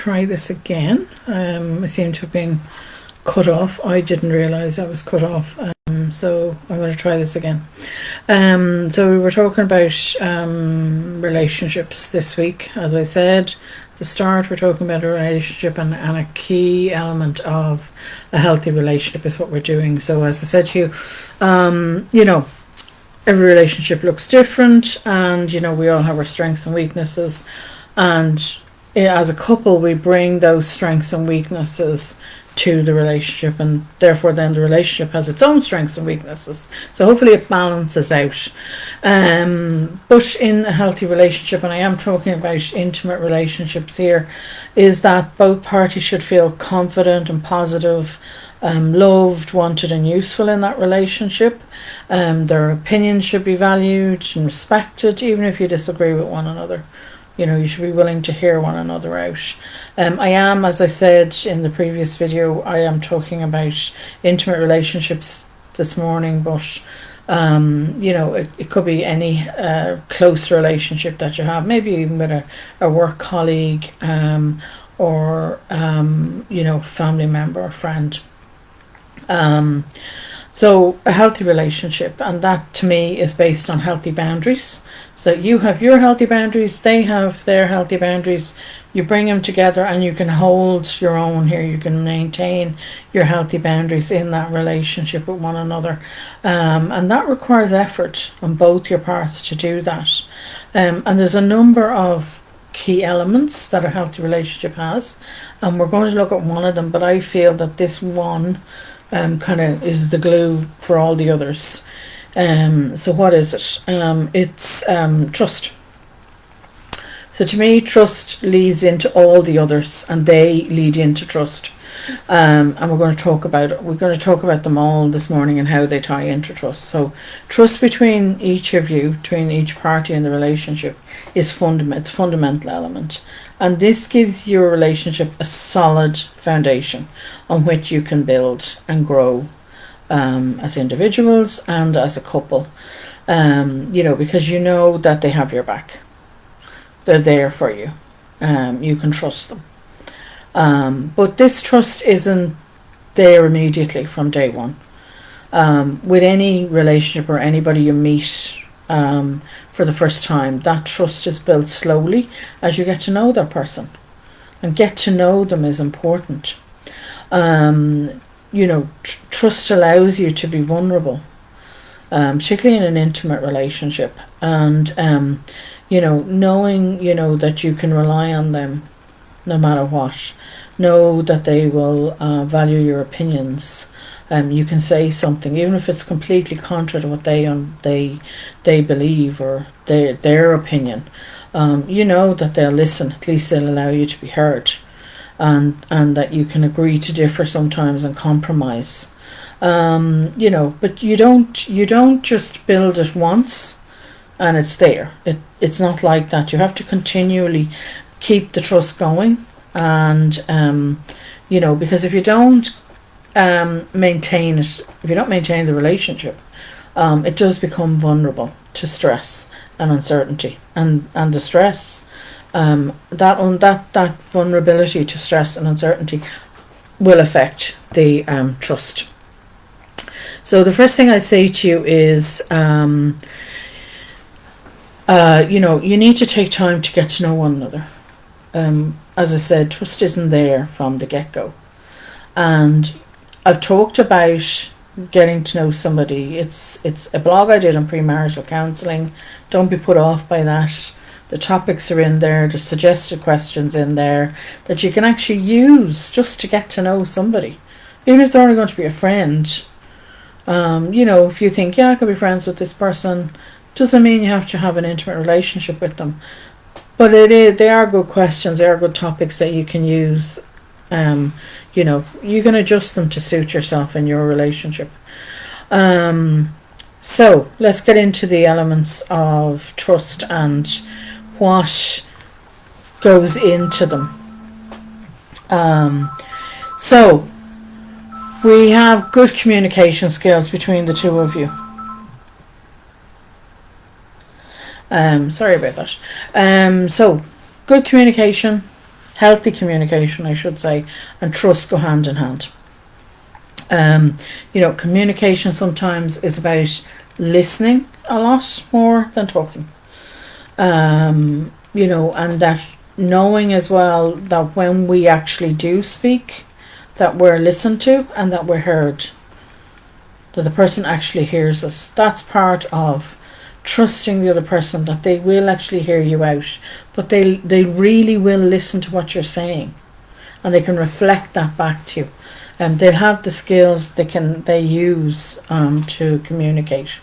try this again. I seem to have been cut off. I didn't realise I was cut off. So I'm going to try this again. So we were talking about relationships this week. As I said at the start, we're talking about a relationship, and a key element of a healthy relationship is what we're doing. So as I said to you, every relationship looks different, and we all have our strengths and weaknesses, and as a couple we bring those strengths and weaknesses to the relationship, and therefore then the relationship has its own strengths and weaknesses, so hopefully it balances out. But in a healthy relationship, and I am talking about intimate relationships here, is that both parties should feel confident and positive, loved, wanted and useful in that relationship. Their opinions should be valued and respected, even if you disagree with one another. You should be willing to hear one another out. I am, as I said in the previous video, I am talking about intimate relationships this morning, but it could be any close relationship that you have, maybe even with a work colleague, or family member or friend. So a healthy relationship, and that to me is based on healthy boundaries. So you have your healthy boundaries, they have their healthy boundaries. You bring them together and you can hold your own here. You can maintain your healthy boundaries in that relationship with one another. And that requires effort on both your parts to do that. And there's a number of key elements that a healthy relationship has. And we're going to look at one of them, but I feel that this one kind of is the glue for all the others. So what is it? It's trust. So to me, trust leads into all the others, and they lead into trust. And we're going to talk about them all this morning and how they tie into trust. So trust between each of you, between each party in the relationship, is fundamental element. And this gives your relationship a solid foundation on which you can build and grow as individuals and as a couple. Because you know that they have your back. They're there for you. You can trust them. But this trust isn't there immediately from day one. With any relationship or anybody you meet for the first time, that trust is built slowly as you get to know that person. And get to know them is important. Trust allows you to be vulnerable, particularly in an intimate relationship. And, knowing, that you can rely on them no matter what. Know that they will value your opinions. You can say something, even if it's completely contrary to what they believe or their opinion. That they'll listen. At least they'll allow you to be heard, and that you can agree to differ sometimes and compromise. But you don't just build it once and it's there. It's not like that. You have to continually keep the trust going, and because if you don't maintain it, if you don't maintain the relationship, it does become vulnerable to stress and uncertainty, and the stress, that vulnerability to stress and uncertainty will affect the trust. So the first thing I'd say to you is, you need to take time to get to know one another. As I said, trust isn't there from the get-go. And I've talked about getting to know somebody. It's a blog I did on premarital counselling. Don't be put off by that. The topics are in there. There's suggested questions in there that you can actually use just to get to know somebody. Even if they're only going to be a friend. If you think, I could be friends with this person, doesn't mean you have to have an intimate relationship with them. But they are good questions. They are good topics that you can use. You can adjust them to suit yourself in your relationship. So let's get into the elements of trust and what goes into them. So we have good communication skills between the two of you. Sorry about that. So good communication healthy communication, I should say, and trust go hand in hand. Communication sometimes is about listening a lot more than talking. And that knowing as well that when we actually do speak, that we're listened to and that we're heard, that the person actually hears us. That's part of trusting the other person, that they will actually hear you out, but they really will listen to what you're saying, and they can reflect that back to you. They'll have the skills they use to communicate.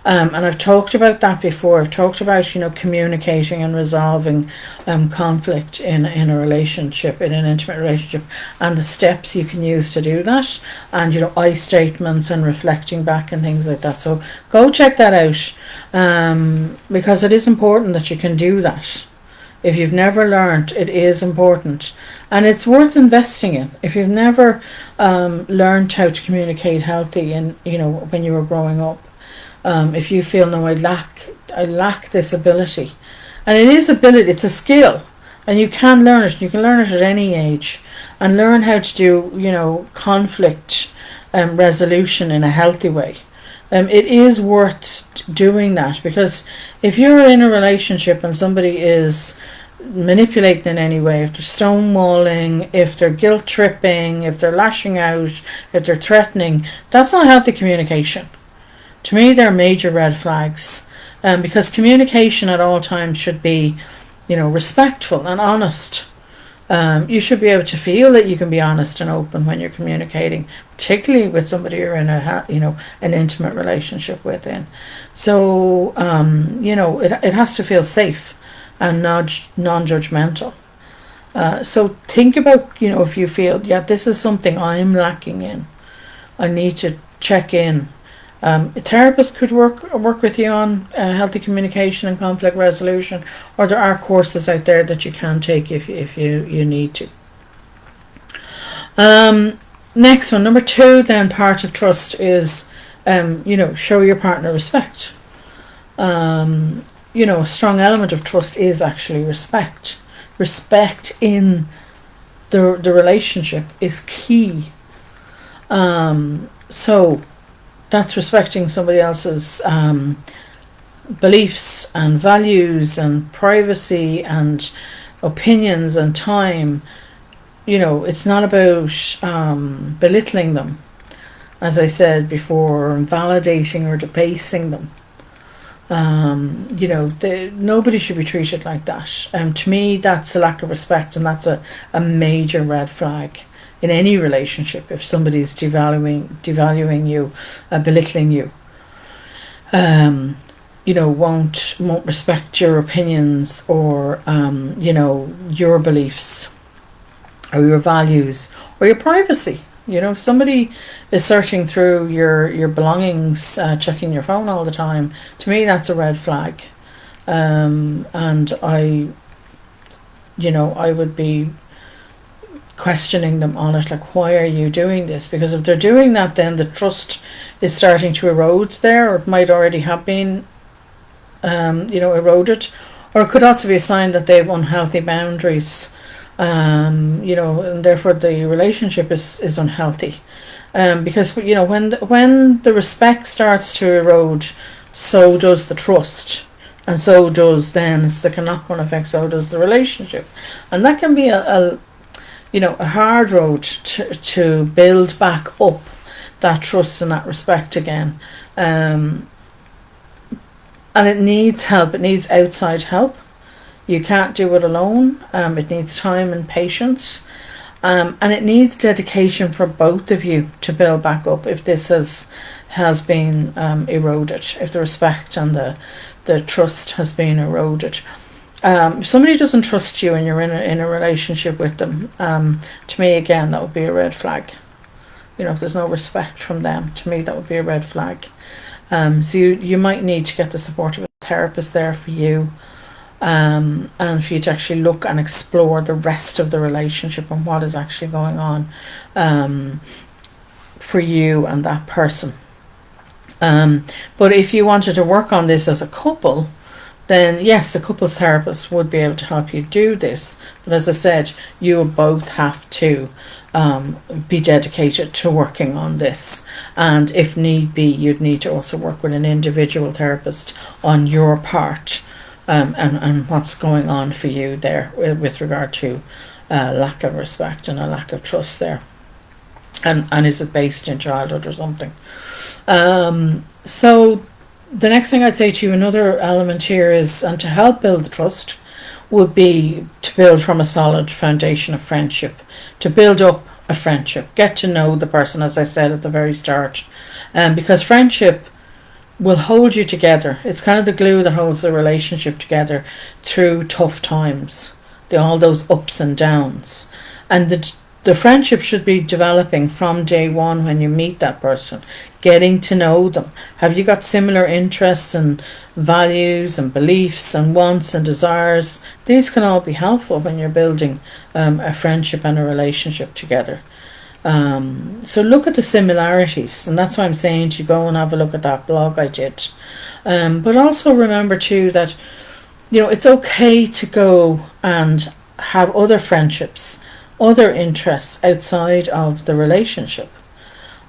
And I've talked about that before. I've talked about, communicating and resolving conflict in a relationship, in an intimate relationship, and the steps you can use to do that, and, I statements and reflecting back and things like that. So go check that out, because it is important that you can do that. If you've never learned, it is important, and it's worth investing in. If you've never learned how to communicate healthy, and when you were growing up, if you feel, no, I lack this ability, and it is ability, it's a skill, and you can learn it. You can learn it at any age, and learn how to do conflict resolution in a healthy way. It is worth doing that, because if you're in a relationship and somebody is manipulating in any way, if they're stonewalling, if they're guilt tripping, if they're lashing out, if they're threatening, that's not healthy communication. To me, they're major red flags, because communication at all times should be, respectful and honest. You should be able to feel that you can be honest and open when you're communicating, particularly with somebody you're in an intimate relationship with. So it has to feel safe and non-judgmental. So think about, if you feel, this is something I'm lacking in, I need to check in. A therapist could work with you on healthy communication and conflict resolution, or there are courses out there that you can take if you need to. Next one, number 2, then, part of trust is, show your partner respect. A strong element of trust is actually respect. Respect in the relationship is key. So that's respecting somebody else's beliefs and values and privacy and opinions and time. It's not about belittling them, as I said before, validating or debasing them. Nobody should be treated like that. To me, that's a lack of respect, and that's a major red flag in any relationship. If somebody's devaluing you, belittling you, won't respect your opinions or your beliefs or your values or your privacy. If somebody is searching through your belongings, checking your phone all the time, to me that's a red flag. And I would be questioning them on it, like, why are you doing this? Because if they're doing that, then the trust is starting to erode there, or it might already have been eroded, or it could also be a sign that they have unhealthy boundaries, and therefore the relationship is unhealthy, because when the respect starts to erode, so does the trust, and so does, then it's like a knock-on effect, so does the relationship, and that can be a hard road to build back up that trust and that respect again. And it needs help. It needs outside help. You can't do it alone. It needs time and patience. And it needs dedication for both of you to build back up if this has been eroded, if the respect and the trust has been eroded. If somebody doesn't trust you and you're in a relationship with them, to me, again, that would be a red flag. If there's no respect from them, to me, that would be a red flag. So you might need to get the support of a therapist there for you, and for you to actually look and explore the rest of the relationship and what is actually going on for you and that person. But if you wanted to work on this as a couple, then yes, a couples therapist would be able to help you do this. But as I said, you will both have to be dedicated to working on this. And if need be, you'd need to also work with an individual therapist on your part, and what's going on for you there with regard to lack of respect and a lack of trust there. And is it based in childhood or something? So the next thing I'd say to you, another element here is, and to help build the trust, would be to build from a solid foundation of friendship, to build up a friendship, get to know the person, as I said at the very start, because friendship will hold you together. It's kind of the glue that holds the relationship together through tough times, all those ups and downs. And the friendship should be developing from day one when you meet that person, getting to know them. Have you got similar interests and values and beliefs and wants and desires? These can all be helpful when you're building a friendship and a relationship together. So look at the similarities, and that's why I'm saying to you, go and have a look at that blog I did. But also remember too that, it's okay to go and have other friendships, other interests outside of the relationship,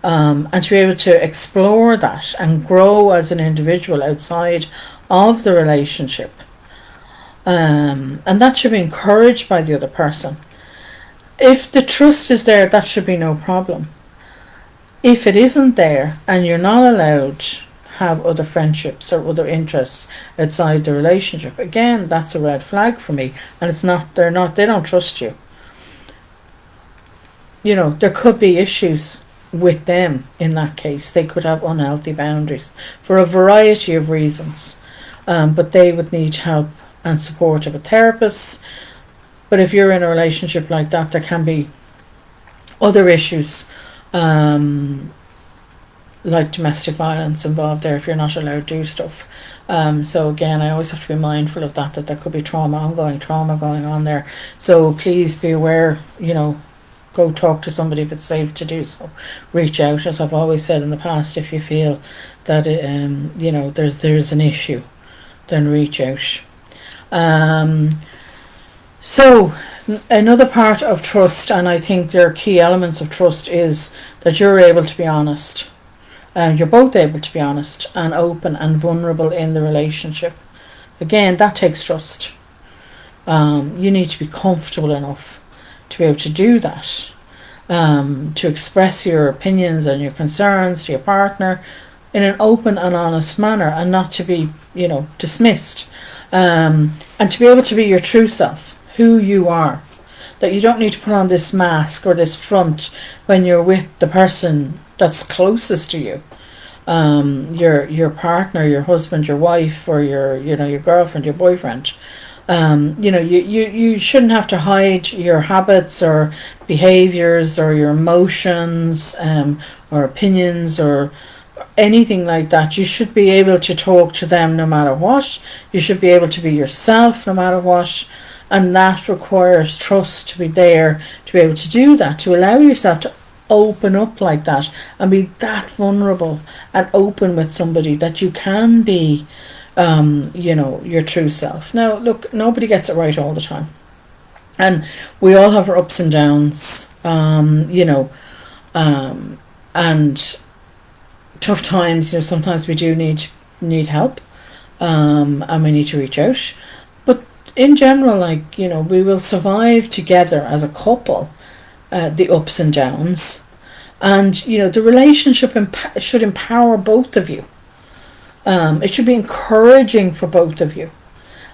and to be able to explore that and grow as an individual outside of the relationship, and that should be encouraged by the other person. If the trust is there, that should be no problem. If it isn't there and you're not allowed to have other friendships or other interests outside the relationship, again, that's a red flag for me. And they don't trust you. There could be issues with them in that case. They could have unhealthy boundaries for a variety of reasons, but they would need help and support of a therapist. But if you're in a relationship like that, there can be other issues, like domestic violence involved there if you're not allowed to do stuff. So again, I always have to be mindful of that there could be ongoing trauma going on there. So please be aware, go talk to somebody if it's safe to do so. Reach out, as I've always said in the past, if you feel that there's an issue, then reach out. So another part of trust, and I think there are key elements of trust, is that you're able to be honest. You're both able to be honest and open and vulnerable in the relationship. Again, that takes trust. You need to be comfortable enough to be able to do that, to express your opinions and your concerns to your partner in an open and honest manner, and not to be, dismissed, and to be able to be your true self, who you are. That you don't need to put on this mask or this front when you're with the person that's closest to you, your partner, your husband, your wife, or your girlfriend, your boyfriend. You shouldn't have to hide your habits or behaviors or your emotions, or opinions or anything like that. You should be able to talk to them no matter what. You should be able to be yourself no matter what. And that requires trust to be there, to be able to do that, to allow yourself to open up like that and be that vulnerable and open with somebody, that you can be, your true self. Now, look, nobody gets it right all the time. And we all have our ups and downs, and tough times. Sometimes we do need help, and we need to reach out. In general, we will survive together as a couple, the ups and downs, and the relationship should empower both of you. It should be encouraging for both of you,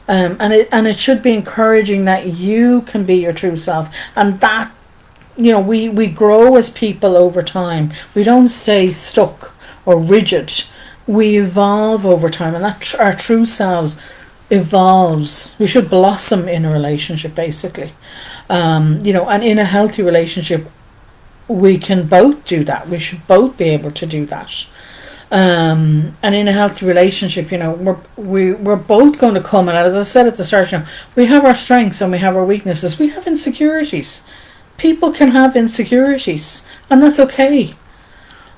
and it should be encouraging that you can be your true self, and that we grow as people over time. We don't stay stuck or rigid. We evolve over time, and that our true selves evolves. We should blossom in a relationship, basically. And in a healthy relationship, we can both do that. We should both be able to do that. And in a healthy relationship, we're both going to come, and as I said at the start, we have our strengths and we have our weaknesses. We have insecurities. People can have insecurities, and that's okay.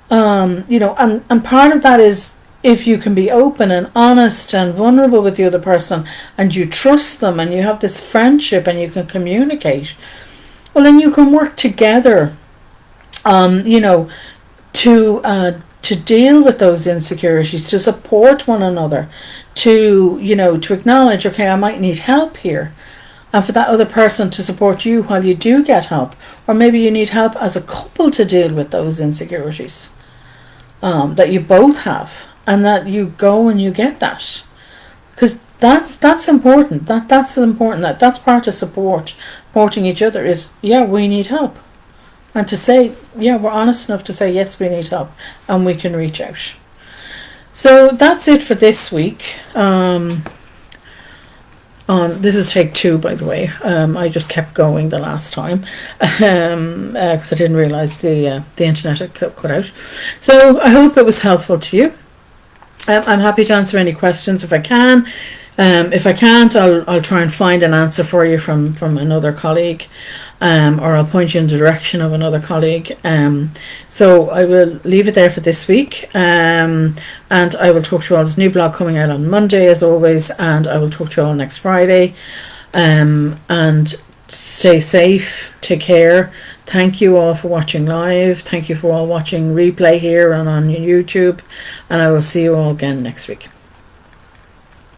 And part of that is if you can be open and honest and vulnerable with the other person, and you trust them, and you have this friendship, and you can communicate, well, then you can work together, to deal with those insecurities, to support one another, to acknowledge, okay, I might need help here, and for that other person to support you while you do get help. Or maybe you need help as a couple to deal with those insecurities that you both have, and that you go and you get that, because that's important. That's important. That's part of supporting each other. Is, yeah, we need help, and to say, yeah, we're honest enough to say, yes, we need help, and we can reach out. So that's it for this week. This is take 2, by the way. I just kept going the last time because I didn't realise the internet had cut out. So I hope it was helpful to you. I'm happy to answer any questions if I can. If I can't, I'll try and find an answer for you from another colleague, or I'll point you in the direction of another colleague. So I will leave it there for this week, and I will talk to you all. There's a new blog coming out on Monday, as always, and I will talk to you all next Friday. And stay safe, take care. Thank you all for watching live. Thank you for all watching replay here and on YouTube, and I will see you all again next week.